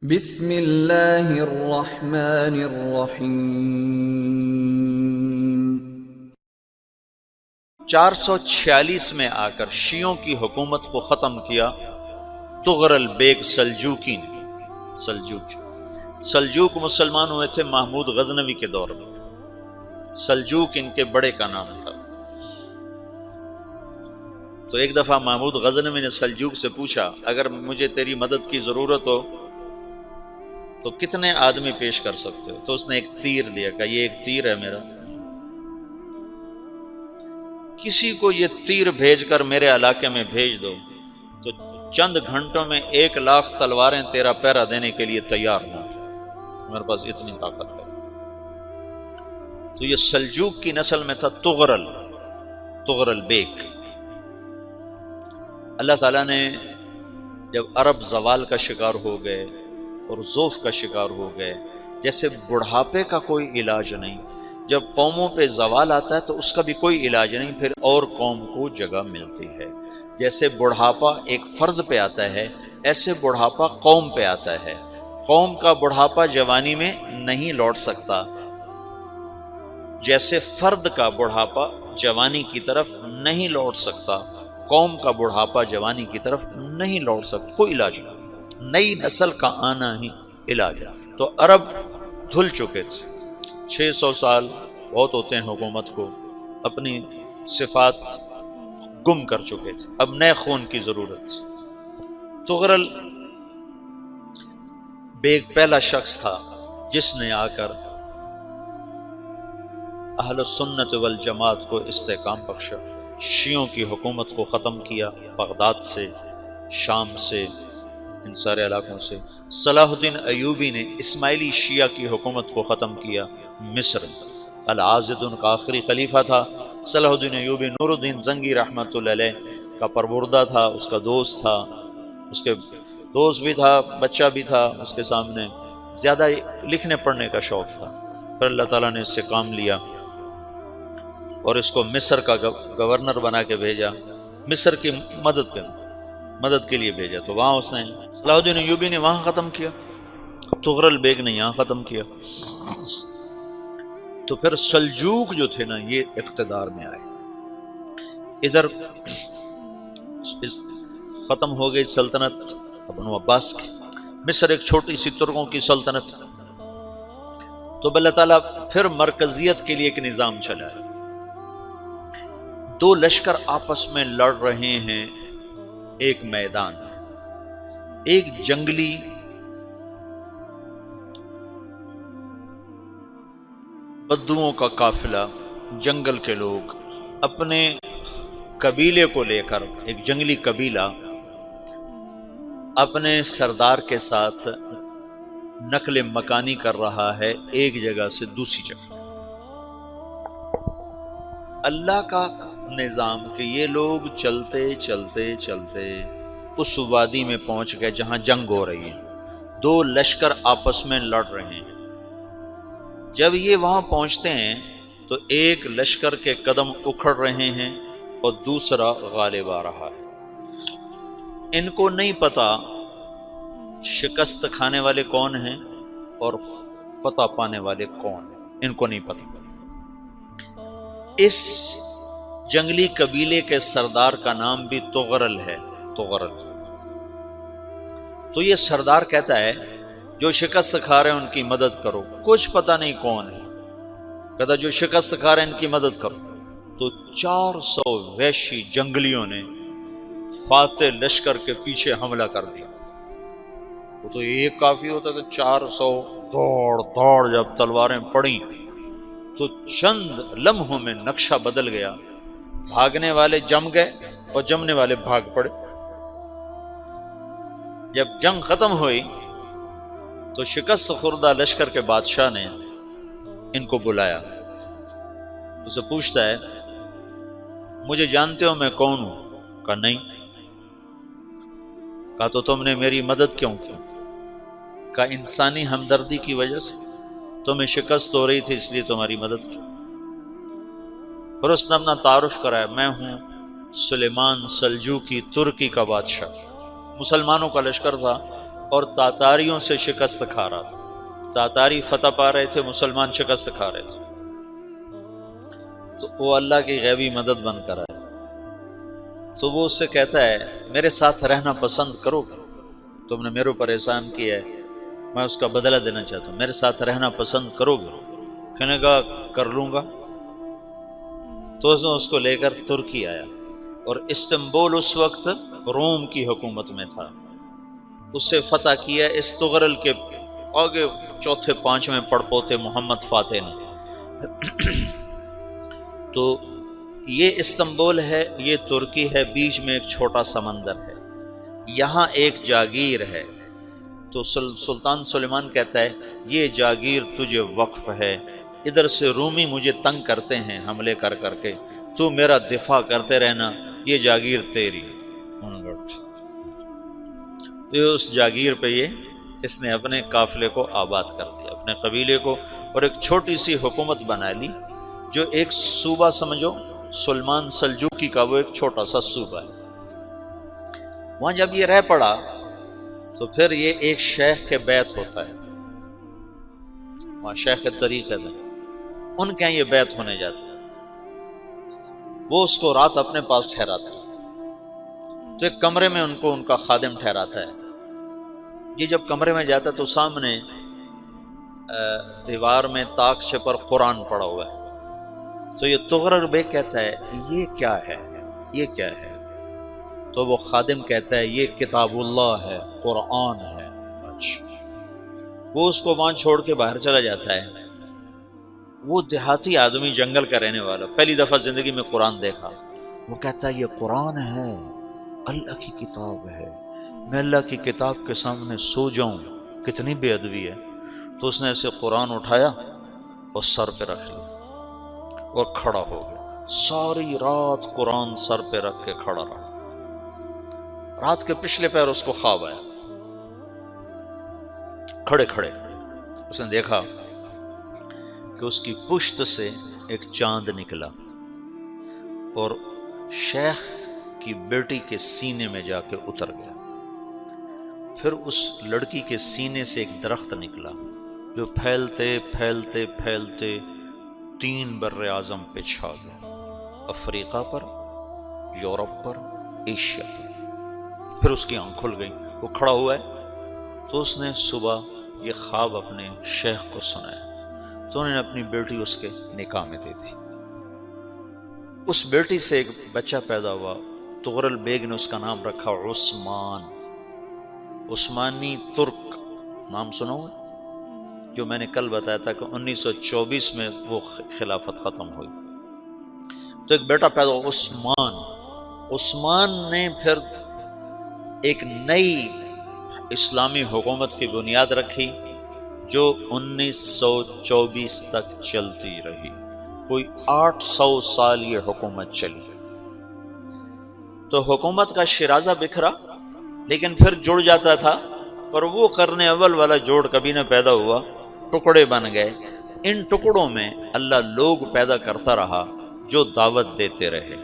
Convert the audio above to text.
بسم اللہ الرحمن الرحیم۔ 446 میں آ کر شیعوں کی حکومت کو ختم کیا طغرل بیگ سلجوقی نے۔ سلجوق مسلمان ہوئے تھے محمود غزنوی کے دور میں۔ سلجوق ان کے بڑے کا نام تھا۔ تو ایک دفعہ محمود غزنوی نے سلجوق سے پوچھا، اگر مجھے تیری مدد کی ضرورت ہو تو کتنے آدمی پیش کر سکتے ہو؟ تو اس نے ایک تیر دیا، کہا یہ ایک تیر ہے میرا، کسی کو یہ تیر بھیج کر میرے علاقے میں بھیج دو تو چند گھنٹوں میں 1,00,000 تلواریں تیرا پہرا دینے کے لیے تیار ہوں، میرے پاس اتنی طاقت ہے۔ تو یہ سلجوق کی نسل میں تھا طغرل بیگ۔ اللہ تعالیٰ نے جب عرب زوال کا شکار ہو گئے اور ضعف کا شکار ہو گئے، جیسے بڑھاپے کا کوئی علاج نہیں، جب قوموں پہ زوال آتا ہے تو اس کا بھی کوئی علاج نہیں، پھر اور قوم کو جگہ ملتی ہے۔ جیسے بڑھاپا ایک فرد پہ آتا ہے، ایسے بڑھاپا قوم پہ آتا ہے۔ قوم کا بڑھاپا جوانی میں نہیں لوٹ سکتا، جیسے فرد کا بڑھاپا جوانی کی طرف نہیں لوٹ سکتا، قوم کا بڑھاپا جوانی کی طرف نہیں لوٹ سکتا، کوئی علاج نہیں، نئی نسل کا آنا ہی علاج ہے۔ تو عرب دھل چکے تھے، 600 سال بہت ہوتے ہیں حکومت کو، اپنی صفات گم کر چکے تھے، اب نئے خون کی ضرورت تھی۔ طغرل بیگ پہلا شخص تھا جس نے آ کر اہل سنت والجماعت کو استحکام بخشا، شیعوں کی حکومت کو ختم کیا، بغداد سے، شام سے، ان سارے علاقوں سے۔ صلاح الدین ایوبی نے اسماعیلی شیعہ کی حکومت کو ختم کیا، مصر۔ العاضد ان کا آخری خلیفہ تھا۔ صلاح الدین ایوبی نور الدین زنگی رحمۃ اللہ علیہ کا پروردہ تھا، اس کا دوست تھا، اس کے دوست بھی تھا، بچہ بھی تھا اس کے سامنے، زیادہ لکھنے پڑھنے کا شوق تھا۔ پھر اللہ تعالیٰ نے اس سے کام لیا اور اس کو مصر کا گورنر بنا کے بھیجا، مصر کی مدد کے لیے بھیجا۔ تو وہاں اس نے صلاح الدین ایوبی نے وہاں ختم کیا، طغرل بیگ نے یہاں ختم کیا۔ تو پھر سلجوق جو تھے نا، یہ اقتدار میں آئے، ادھر ختم ہو گئی سلطنت بنو عباس کی، مصر ایک چھوٹی سی ترکوں کی سلطنت۔ تو اللہ تعالیٰ پھر مرکزیت کے لیے ایک نظام چلایا۔ دو لشکر آپس میں لڑ رہے ہیں ایک میدان میں، ایک جنگلی بدوؤں کا قافلہ، جنگل کے لوگ اپنے قبیلے کو لے کر، ایک جنگلی قبیلہ اپنے سردار کے ساتھ نقل مکانی کر رہا ہے ایک جگہ سے دوسری جگہ۔ اللہ کا نظام کہ یہ لوگ چلتے چلتے چلتے اس وادی میں پہنچ گئے جہاں جنگ ہو رہی ہے، دو لشکر آپس میں لڑ رہے ہیں۔ جب یہ وہاں پہنچتے ہیں تو ایک لشکر کے قدم اکھڑ رہے ہیں اور دوسرا غالب آ رہا ہے۔ ان کو نہیں پتا شکست کھانے والے کون ہیں اور فتح پانے والے کون ہیں، ان کو نہیں پتا۔ اس جنگلی قبیلے کے سردار کا نام بھی طغرل ہے، طغرل۔ تو یہ سردار کہتا ہے جو شکست کھا رہے ہیں ان کی مدد کرو، کچھ پتہ نہیں کون ہے، کہتا جو شکست کھا رہے ہیں ان کی مدد کرو۔ تو 400 وحشی جنگلیوں نے فاتح لشکر کے پیچھے حملہ کر دیا۔ وہ تو ایک کافی ہوتا تھا، 400 دوڑ جب تلواریں پڑیں تو چند لمحوں میں نقشہ بدل گیا، بھاگنے والے جم گئے اور جمنے والے بھاگ پڑے۔ جب جنگ ختم ہوئی تو شکست خوردہ لشکر کے بادشاہ نے ان کو بلایا، اسے پوچھتا ہے مجھے جانتے ہو میں کون ہوں؟ کہا نہیں۔ کہا تو تم نے میری مدد کیوں کی؟ کہا انسانی ہمدردی کی وجہ سے، تمہیں شکست ہو رہی تھی اس لیے تمہاری مدد کی۔ پھر اس نے اپنا تعارف کرایا، میں ہوں سلیمان سلجوقی، ترکی کا بادشاہ۔ مسلمانوں کا لشکر تھا، اور تاتاریوں سے شکست کھا رہا تھا. تاتاری فتح پا رہے تھے، مسلمان شکست کھا رہے تھے. تو وہ اللہ کی غیبی مدد بن کر آئے. تو وہ اس سے کہتا ہے میرے ساتھ رہنا پسند کرو گے؟ تم نے میرے اوپر احسان کیا ہے، میں اس کا بدلہ دینا چاہتا ہوں، میرے ساتھ رہنا پسند کرو گے؟ کہنے لگا کر لوں گا. تو اس نے اس کو لے کر ترکی آیا، اور استنبول اس وقت روم کی حکومت میں تھا. اسے فتح کیا اس تغرل کے آگے چوتھے پانچویں پڑپوتے محمد فاتح نے. تو یہ استنبول ہے، یہ ترکی ہے، بیچ میں ایک چھوٹا سمندر ہے، یہاں ایک جاگیر ہے. تو سلطان سلیمان کہتا ہے یہ جاگیر تجھے وقف ہے، ادھر سے رومی مجھے تنگ کرتے ہیں حملے کر کر کے، تو میرا دفاع کرتے رہنا، یہ جاگیر تیری. اس جاگیر پہ اس نے اپنے قافلے کو آباد کر دیا، اپنے قبیلے کو، اور ایک چھوٹی سی حکومت بنا لی، جو ایک صوبہ سمجھو سلمان سلجوقی کا، وہ ایک چھوٹا سا صوبہ ہے. وہاں جب یہ رہ پڑا تو پھر یہ ایک شیخ کے بیت ہوتا ہے، وہاں شیخ طریقہ میں ان کے یہ بیت ہونے جاتا ہے. وہ اس کو رات اپنے پاس ٹھہراتا ہے، تو ایک کمرے میں ان کو ان کا خادم ٹھہراتا ہے. یہ جب کمرے میں جاتا ہے تو سامنے دیوار میں طاقچے پر قرآن پڑا ہوا ہے. تو یہ تغرل بیگ کہتا ہے یہ کیا ہے، یہ کیا ہے؟ تو وہ خادم کہتا ہے یہ کتاب اللہ ہے، قرآن ہے. اچھا. وہ اس کو وہاں چھوڑ کے باہر چلا جاتا ہے. وہ دیہاتی آدمی، جنگل کا رہنے والا، پہلی دفعہ زندگی میں قرآن دیکھا. وہ کہتا ہے یہ قرآن ہے، اللہ کی کتاب ہے، میں اللہ کی کتاب کے سامنے سو جاؤں، کتنی بے ادبی ہے. تو اس نے ایسے قرآن اٹھایا اور سر پہ رکھ لیا اور کھڑا ہو گیا. ساری رات قرآن سر پہ رکھ کے کھڑا رہا. رات کے پچھلے پہر اس کو خواب آیا، کھڑے کھڑے اس نے دیکھا کہ اس کی پشت سے ایک چاند نکلا اور شیخ کی بیٹی کے سینے میں جا کے اتر گیا. پھر اس لڑکی کے سینے سے ایک درخت نکلا جو پھیلتے پھیلتے پھیلتے 3 بر اعظم پہ چھا گیا، افریقہ پر، یورپ پر، ایشیا پر. پھر اس کی آنکھ کھل گئی، وہ کھڑا ہوا ہے. تو اس نے صبح یہ خواب اپنے شیخ کو سنایا. تو انہوں نے اپنی بیٹی اس کے نکاح میں دے دی. اس بیٹی سے ایک بچہ پیدا ہوا. تغرل بیگ نے اس کا نام رکھا عثمان. عثمانی ترک نام سنا ہوا، جو میں نے کل بتایا تھا کہ 1924 میں وہ خلافت ختم ہوئی. تو ایک بیٹا پیدا ہوا عثمان. عثمان نے پھر ایک نئی اسلامی حکومت کی بنیاد رکھی جو 1924 تک چلتی رہی. کوئی 800 سال یہ حکومت چلی. تو حکومت کا شیرازہ بکھرا لیکن پھر جڑ جاتا تھا، پر وہ قرن اول والا جوڑ کبھی نہ پیدا ہوا، ٹکڑے بن گئے. ان ٹکڑوں میں اللہ لوگ پیدا کرتا رہا جو دعوت دیتے رہے.